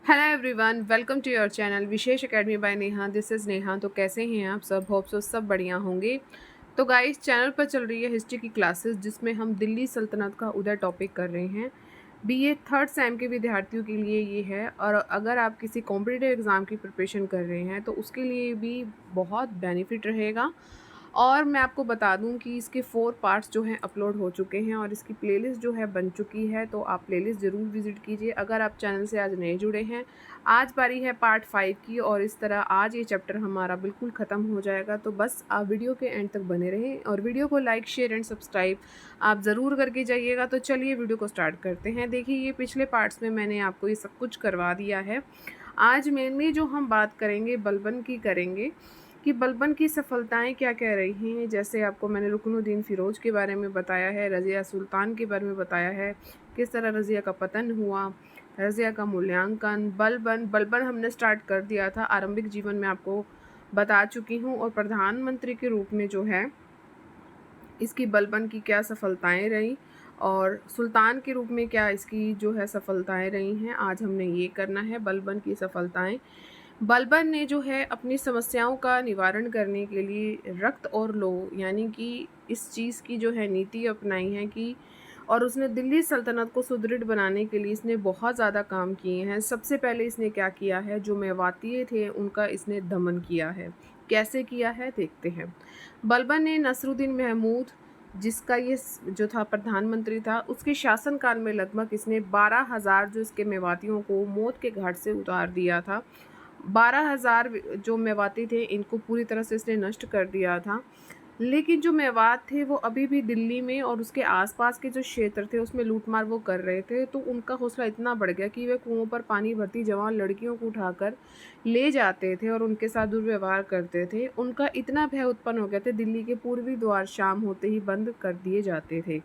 Hello everyone, welcome to your channel Vishesh academy by Neha. This is Neha. तो कैसे हैं आप सब? होप सो सब बढ़िया होंगे। तो गाइस, चैनल पर चल रही है हिस्ट्री की क्लासेस जिसमें हम दिल्ली सल्तनत का उदय टॉपिक कर रहे हैं। बीए थर्ड सेम के विद्यार्थियों के लिए ये है, और अगर आप किसी कॉम्पिटिटिव एग्ज़ाम की प्रिपरेशन कर रहे हैं तो उसके लिए भी बहुत बेनिफिट रहेगा। और मैं आपको बता दूं कि इसके 4 पार्ट्स जो हैं अपलोड हो चुके हैं और इसकी प्लेलिस्ट जो है बन चुकी है, तो आप प्लेलिस्ट ज़रूर विज़िट कीजिए अगर आप चैनल से आज नए जुड़े हैं। आज बारी है पार्ट 5 की, और इस तरह आज ये चैप्टर हमारा बिल्कुल ख़त्म हो जाएगा। तो बस आप वीडियो के एंड तक बने रहें और वीडियो को लाइक, शेयर एंड सब्सक्राइब आप ज़रूर करके जाइएगा। तो चलिए वीडियो को स्टार्ट करते हैं। देखिए, ये पिछले पार्ट्स में मैंने आपको ये सब कुछ करवा दिया है। आज मेनली जो हम बात करेंगे बलबन की करेंगे कि बलबन की सफलताएं क्या कह रही हैं। जैसे आपको मैंने रुकनुद्दीन फ़िरोज़ के बारे में बताया है, रज़िया सुल्तान के बारे में बताया है, किस तरह रज़िया का पतन हुआ, रज़िया का मूल्यांकन, बलबन हमने स्टार्ट कर दिया था, आरंभिक जीवन में आपको बता चुकी हूँ। और प्रधानमंत्री के रूप में जो है इसकी बलबन की क्या सफलताएं रही, और सुल्तान के रूप में क्या इसकी जो है सफलताएं रही हैं, आज हमने ये करना है बलबन की सफलताएं। बलबन ने जो है अपनी समस्याओं का निवारण करने के लिए रक्त और लौह यानी कि इस चीज़ की जो है नीति अपनाई है कि, और उसने दिल्ली सल्तनत को सुदृढ़ बनाने के लिए इसने बहुत ज़्यादा काम किए हैं। सबसे पहले इसने क्या किया है, जो मेवातीय थे उनका इसने दमन किया है। कैसे किया है देखते हैं। बलबन ने नसरुद्दीन महमूद, जिसका ये जो था प्रधानमंत्री था, उसके शासनकाल में लगभग इसने 12,000 जो इसके मेवातियों को मौत के घाट से उतार दिया था। 12,000 जो मेवाती थे इनको पूरी तरह से इसने नष्ट कर दिया था। लेकिन जो मेवात थे वो अभी भी दिल्ली में और उसके आसपास के जो क्षेत्र थे उसमें लूटमार वो कर रहे थे। तो उनका हौसला इतना बढ़ गया कि वे कुओं पर पानी भरती जवान लड़कियों को उठाकर ले जाते थे और उनके साथ दुर्व्यवहार करते थे। उनका इतना भय उत्पन्न हो गया था, दिल्ली के पूर्वी द्वार शाम होते ही बंद कर दिए जाते थे।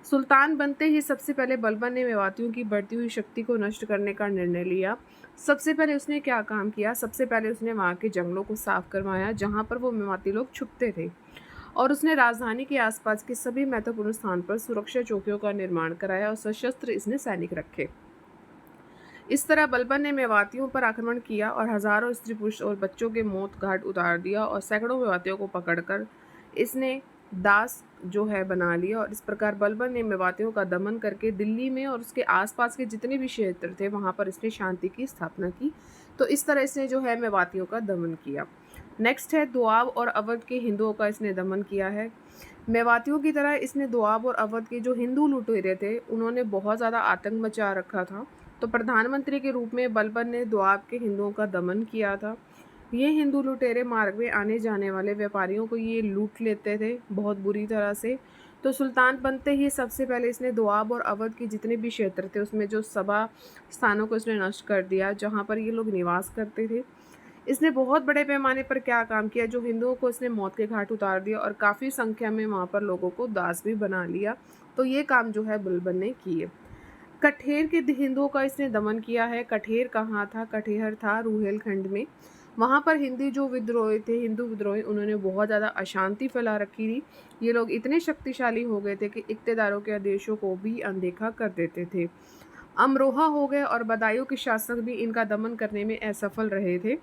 सुल्तान बनते ही सबसे पहले बलबन ने मेवातियों की बढ़ती हुई शक्ति को नष्ट करने का निर्णय लिया। सबसे पहले उसने क्या काम किया, सबसे पहले उसने वहाँ के जंगलों को साफ करवाया जहाँ पर वो मेवाती लोग छुपते थे, और उसने राजधानी के आसपास के सभी महत्वपूर्ण स्थान पर सुरक्षा चौकियों का निर्माण कराया और सशस्त्र इसने सैनिक रखे। इस तरह बलबन ने मेवातियों पर आक्रमण किया और हजारों स्त्री पुरुष और बच्चों के मौत घाट उतार दिया, और सैकड़ों मेवातियों को पकड़कर इसने दास जो है बना लिया। और इस प्रकार बलबन ने मेवातियों का दमन करके दिल्ली में और उसके आसपास के जितने भी क्षेत्र थे वहाँ पर इसने शांति की स्थापना की। तो इस तरह इसने जो है मेवातियों का दमन किया। नेक्स्ट है दोआब और अवध के हिंदुओं का इसने दमन किया है। मेवातियों की तरह इसने दोआब और अवध के जो हिंदू लुटेरे थे उन्होंने बहुत ज़्यादा आतंक मचा रखा था। तो प्रधानमंत्री के रूप में बलबन ने दोआब के हिंदुओं का दमन किया था। ये हिंदू लुटेरे मार्ग में आने जाने वाले व्यापारियों को ये लूट लेते थे बहुत बुरी तरह से। तो सुल्तान बनते ही सबसे पहले इसने दोआब और अवध के जितने भी क्षेत्र थे उसमें जो सभा स्थानों को इसने नष्ट कर दिया जहाँ पर ये लोग निवास करते थे। इसने बहुत बड़े पैमाने पर क्या काम किया, जो हिंदुओं को इसने मौत के घाट उतार दिया और काफ़ी संख्या में वहाँ पर लोगों को दास भी बना लिया। तो ये काम जो है बलबन ने किए। कठेर के हिंदुओं का इसने दमन किया है। कठेर कहाँ था? कठेहर था रुहेलखंड में। वहाँ पर हिंदी जो विद्रोही थे, हिंदू विद्रोही, उन्होंने बहुत ज़्यादा अशांति फैला रखी थी। ये लोग इतने शक्तिशाली हो गए थे कि इक़्तेदारों के आदेशों को भी अनदेखा कर देते थे। अमरोहा हो गए और बदायूं के शासक भी इनका दमन करने में असफल रहे थे।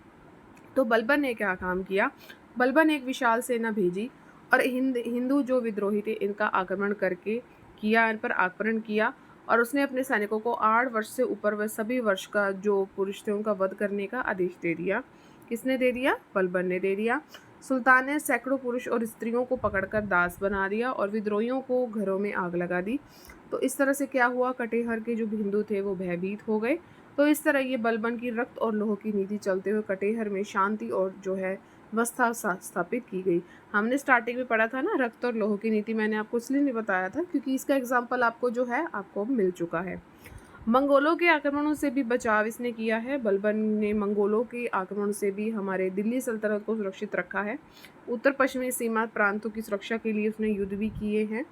तो बलबन ने क्या काम किया, बलबन एक विशाल सेना भेजी और हिंदू जो विद्रोही थे इनका आक्रमण करके किया, इन पर आक्रमण किया, और उसने अपने सैनिकों को 8 वर्ष से ऊपर व सभी वर्ष का जो पुरुष थे उनका वध करने का आदेश दे दिया। किसने दे दिया? बलबन ने दे दिया। सुल्तान ने सैकड़ों पुरुष और स्त्रियों को पकड़कर दास बना दिया और विद्रोहियों को घरों में आग लगा दी। तो इस तरह से क्या हुआ, कटेहर के जो हिंदू थे वो भयभीत हो गए। तो इस तरह ये बलबन की रक्त और लोह की नीति चलते हुए कटेहर में शांति और जो है व्यवस्था स्थापित की गई। हमने स्टार्टिंग में पढ़ा था ना रक्त और लोह की नीति, मैंने आपको इसलिए नहीं बताया था क्योंकि इसका एग्जाम्पल आपको जो है आपको मिल चुका है। मंगोलों के आक्रमणों से भी बचाव इसने किया है। बलबन ने मंगोलों के आक्रमण से भी हमारे दिल्ली सल्तनत को सुरक्षित रखा है। उत्तर पश्चिमी सीमा प्रांतों की सुरक्षा के लिए उसने युद्ध भी किए हैं,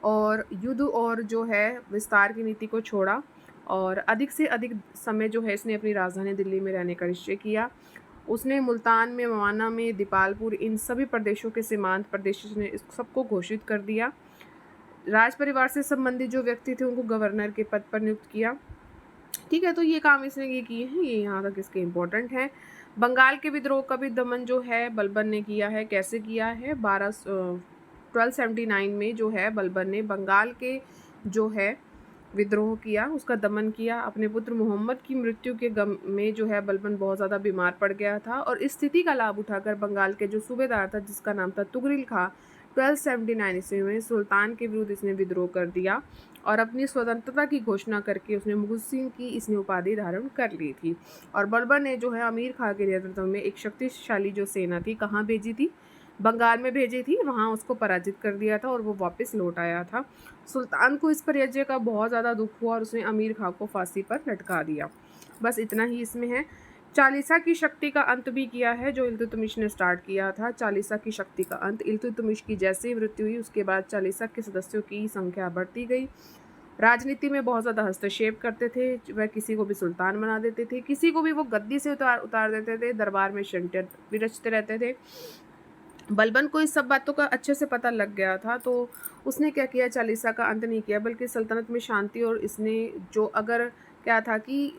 और युद्ध और जो है विस्तार की नीति को छोड़ा, और अधिक से अधिक समय जो है इसने अपनी राजधानी दिल्ली में रहने का निश्चय किया। उसने मुल्तान में, मवाना में, दीपालपुर, इन सभी प्रदेशों के सीमांत प्रदेश ने इस सबको घोषित कर दिया। राज परिवार से संबंधित जो व्यक्ति थे उनको गवर्नर के पद पर नियुक्त किया। ठीक है, तो ये काम इसने ये किए हैं, ये यहाँ तक इसके इम्पोर्टेंट हैं। बंगाल के विद्रोह का भी दमन जो है बलबन ने किया है। कैसे किया है? 1279 में जो है बलबन ने बंगाल के जो है विद्रोह किया, उसका दमन किया। अपने पुत्र मोहम्मद की मृत्यु के गम में जो है बलबन बहुत ज़्यादा बीमार पड़ गया था और इस स्थिति का लाभ उठाकर बंगाल के जो सूबेदार था जिसका नाम था तुगरिल खां, 1279 ईस्वी में सुल्तान के विरुद्ध इसने विद्रोह कर दिया और अपनी स्वतंत्रता की घोषणा करके उसने मुहसिन की इसने उपाधि धारण कर ली थी। और बलबन ने जो है अमीर खां के नेतृत्व में एक शक्तिशाली जो सेना थी कहाँ भेजी थी? बंगाल में भेजी थी, वहाँ उसको पराजित कर दिया था और वो वापस लौट आया था। सुल्तान को इस पराजय का बहुत ज़्यादा दुख हुआ और उसने अमीर खां को फांसी पर लटका दिया। बस इतना ही इसमें है। चालीसा की शक्ति का अंत भी किया है जो इल्तुतमिश ने स्टार्ट किया था। चालीसा की शक्ति का अंत, इल्तुतमिश की जैसे ही मृत्यु हुई उसके बाद चालीसा के सदस्यों की संख्या बढ़ती गई। राजनीति में बहुत ज़्यादा हस्तक्षेप करते थे, वह किसी को भी सुल्तान बना देते थे, किसी को भी वो गद्दी से उतार देते थे, दरबार में षड्यंत्र भी रचते रहते थे। बलबन को इस सब बातों का अच्छे से पता लग गया था, तो उसने क्या किया, चालीसा का अंत नहीं किया बल्कि सल्तनत में शांति और इसने जो अगर क्या था कि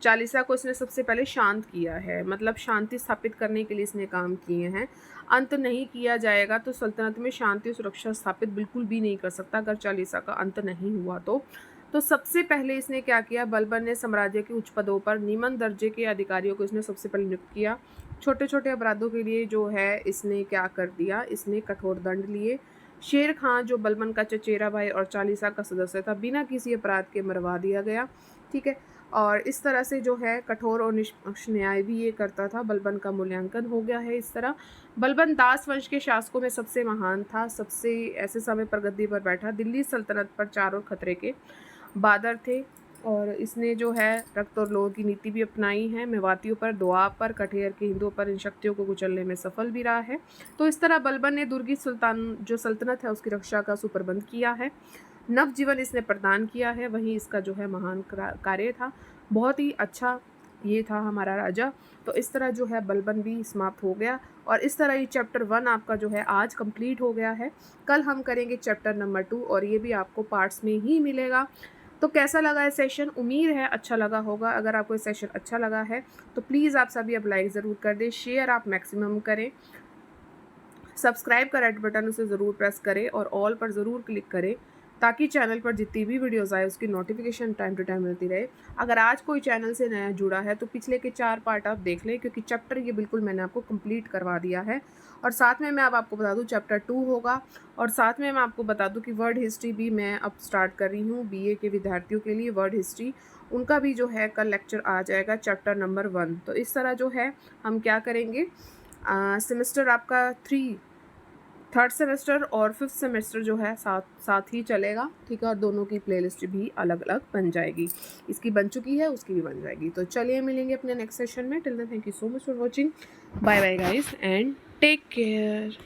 चालीसा को इसने सबसे पहले शांत किया है, मतलब शांति स्थापित करने के लिए इसने काम किए हैं। अंत नहीं किया जाएगा तो सल्तनत में शांति और सुरक्षा स्थापित बिल्कुल भी नहीं कर सकता अगर चालीसा का अंत नहीं हुआ तो सबसे पहले इसने क्या किया, बलबन ने साम्राज्य के उच्च पदों पर निम्न दर्जे के अधिकारियों को इसने सबसे पहले नियुक्त किया। छोटे छोटे अपराधों के लिए जो है इसने क्या कर दिया, इसने कठोर दंड लिए। शेर खां जो बलबन का चचेरा भाई और चालीसा का सदस्य था बिना किसी अपराध के मरवा दिया गया। ठीक है, और इस तरह से जो है कठोर और निष्पक्ष न्याय भी ये करता था। बलबन का मूल्यांकन हो गया है इस तरह। बलबन दास वंश के शासकों में सबसे महान था, सबसे ऐसे समय पर गद्दी पर बैठा। दिल्ली सल्तनत पर चारों खतरे के बादर थे और इसने जो है रक्त और लोह की नीति भी अपनाई है। मेवातियों पर, दोआब पर, कठेर के हिंदुओं पर इन शक्तियों को कुचलने में सफल भी रहा है। तो इस तरह बलबन ने दुर्गी सुल्तान जो सल्तनत है उसकी रक्षा का सुप्रबंध किया है, नवजीवन इसने प्रदान किया है। वहीं इसका जो है महान कार्य था, बहुत ही अच्छा ये था हमारा राजा। तो इस तरह जो है बलबन भी समाप्त हो गया और इस तरह ये चैप्टर 1 आपका जो है आज कंप्लीट हो गया है। कल हम करेंगे चैप्टर नंबर 2 और ये भी आपको पार्ट्स में ही मिलेगा। तो कैसा लगा ये सेशन? उम्मीद है अच्छा लगा होगा। अगर आपको ये सेशन अच्छा लगा है तो प्लीज़ आप सभी अब लाइक ज़रूर कर दें, शेयर आप मैक्सिमम करें, सब्सक्राइब का रेड बटन उसे ज़रूर प्रेस करें और ऑल पर ज़रूर क्लिक करें ताकि चैनल पर जितनी भी वीडियोस आए उसकी नोटिफिकेशन टाइम टू टाइम मिलती रहे। अगर आज कोई चैनल से नया जुड़ा है तो पिछले के 4 पार्ट आप देख लें क्योंकि चैप्टर ये बिल्कुल मैंने आपको कंप्लीट करवा दिया है। और साथ में मैं अब आपको बता दूं चैप्टर 2 होगा और साथ में मैं आपको बता दूं कि वर्ड हिस्ट्री भी मैं अब स्टार्ट कर रही हूँ बीए के विद्यार्थियों के लिए। वर्ड हिस्ट्री उनका भी जो है कल लेक्चर आ जाएगा चैप्टर नंबर 1। तो इस तरह जो है हम क्या करेंगे, सेमेस्टर आपका 3rd सेमेस्टर और 5th सेमेस्टर जो है साथ ही चलेगा। ठीक है, और दोनों की प्लेलिस्ट भी अलग अलग बन जाएगी, इसकी बन चुकी है उसकी भी बन जाएगी। तो चलिए मिलेंगे अपने नेक्स्ट सेशन में। Till then thank you so much for watching. Bye bye guys and take care.